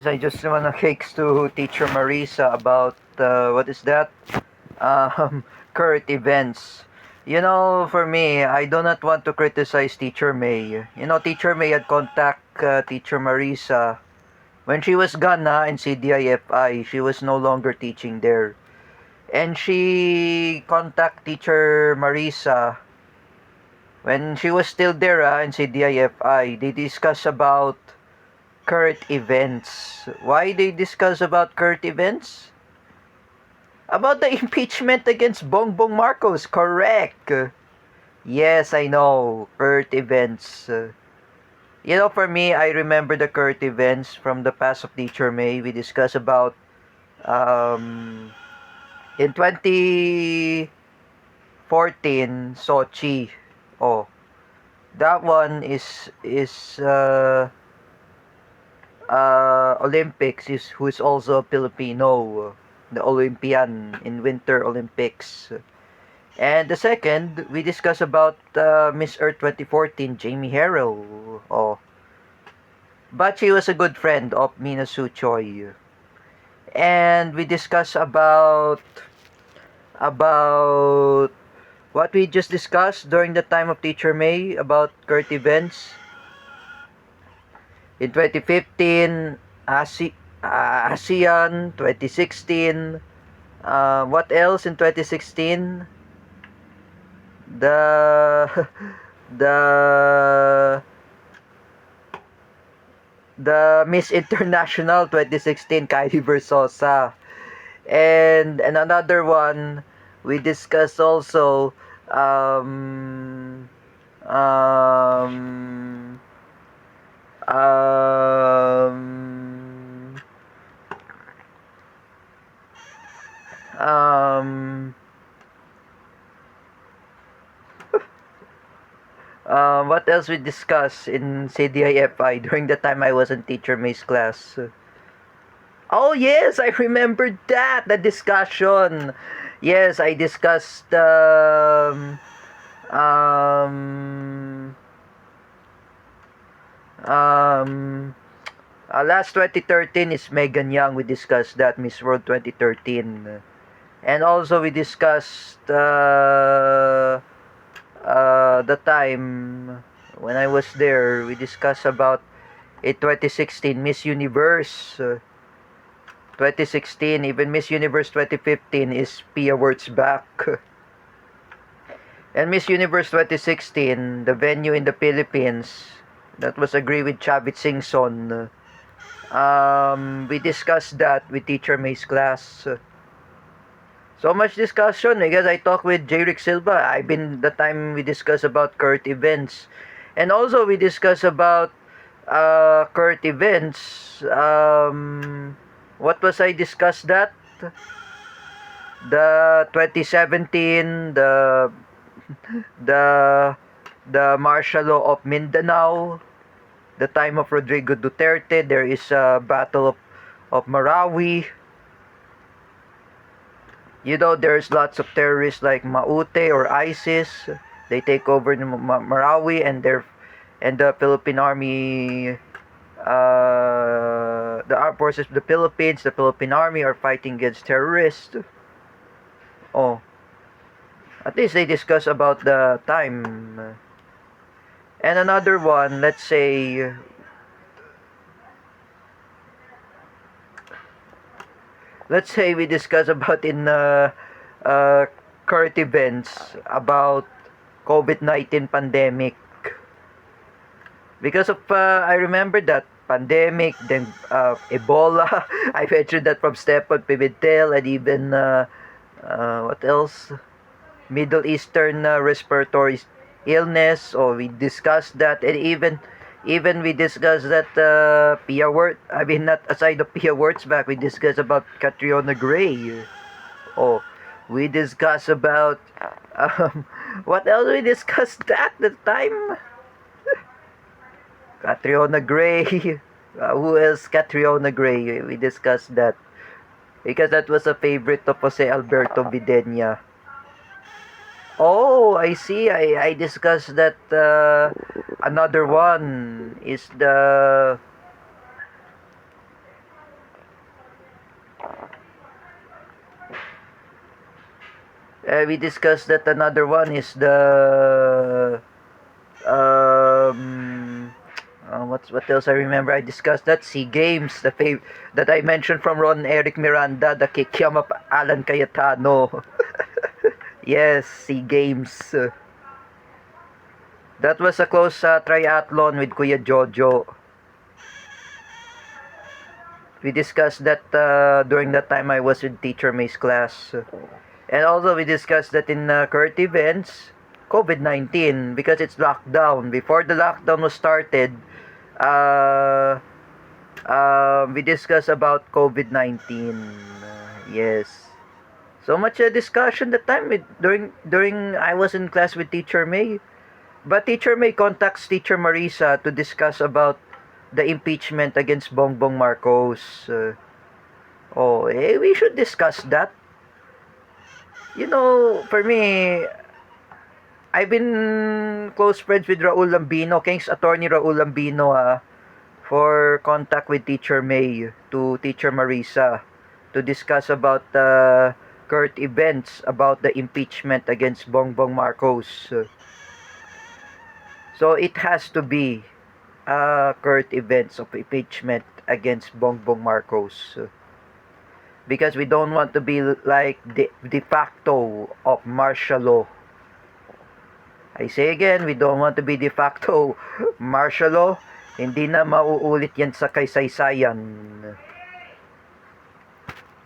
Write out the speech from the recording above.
I just wanna cakes to teacher Marisa about what is that? Current events. For me, I do not want to criticize Teacher May. Teacher May had contact Teacher Marisa when she was gone in CDIFI. She was no longer teaching there, and she contact Teacher Marisa when she was still there in CDIFI. They discuss about current events. Why they discuss about current events? About the impeachment against Bongbong Marcos, correct. Yes, I know. Current events. For me, I remember the current events from the past of Teacher May. We discussed about um, in 2014, Sochi. Oh, that one is Olympics is who is also a Filipino, the Olympian in Winter Olympics. And the second, we discussed about Miss Earth 2014, Jamie Harrell. Oh, but she was a good friend of Mina Su Choi. And we discussed about what we just discussed during the time of Teacher May about current events. In 2015, ASEAN 2016. What else in 2016? The the the Miss International 2016, Kylie Versosa. And another one we discussed also um um um um what else we discussed in CDIFI during the time I was in Teacher May's class? Oh yes, I remember that the discussion. Yes, I discussed um um last 2013 is Megan Young. We discussed that Miss World 2013, and also we discussed the time when I was there. We discussed about a 2016 Miss Universe. 2016, even Miss Universe 2015 is Pia back. And Miss Universe 2016, the venue in the Philippines, that was agreed with Chavit Singson. We discussed that with Teacher May's class. So much discussion because I talked with J. Rick Silva. I've been the time we discussed about current events. And also we discussed about current events. What was I discussed that? The 2017, the the martial law of Mindanao, the time of Rodrigo Duterte, there is a battle of Marawi. There's lots of terrorists like Maute or ISIS. They take over Marawi, and the Philippine Army, the armed forces of the Philippines, the Philippine Army are fighting against terrorists. Oh, at least they discuss about the time. And another one, let's say we discuss about in uh, current events about COVID-19 pandemic. Because of I remember that pandemic, then Ebola. I mentioned that from Stephen Pimentel, and even what else? Middle Eastern respiratory illness. Or we discussed that, and even we discussed that Pia Word. I mean, not aside of Pia back, we discussed about Catriona Gray. Oh, we discussed about what else we discussed at the time? Catriona Gray. Who else? Catriona Gray. We discussed that because that was a favorite of Jose Alberto Videna. Oh, I see. I discussed that another one is We discussed that another one is the what else I remember? I discussed that SEA Games, that I mentioned from Ron Eric Miranda, the Kikiam of Alan Cayetano. Yes, SEA Games. That was a close triathlon with Kuya Jojo. We discussed that during that time I was with Teacher May's class. And also we discussed that in current events, COVID-19, because it's lockdown. Before the lockdown was started, we discussed about COVID-19. Yes. So much discussion that time during I was in class with Teacher May. But Teacher May contacts Teacher Marisa to discuss about the impeachment against Bongbong Marcos. We should discuss that. You know, for me, I've been close friends with Raul Lambino, King's attorney Raul Lambino, for contact with Teacher May to Teacher Marisa to discuss about current events about the impeachment against Bongbong Marcos. So it has to be current events of impeachment against Bongbong Marcos. Because we don't want to be like de facto of martial law. I say again, we don't want to be de facto martial law. Hindi na mauulit yan sa kaysaysayan.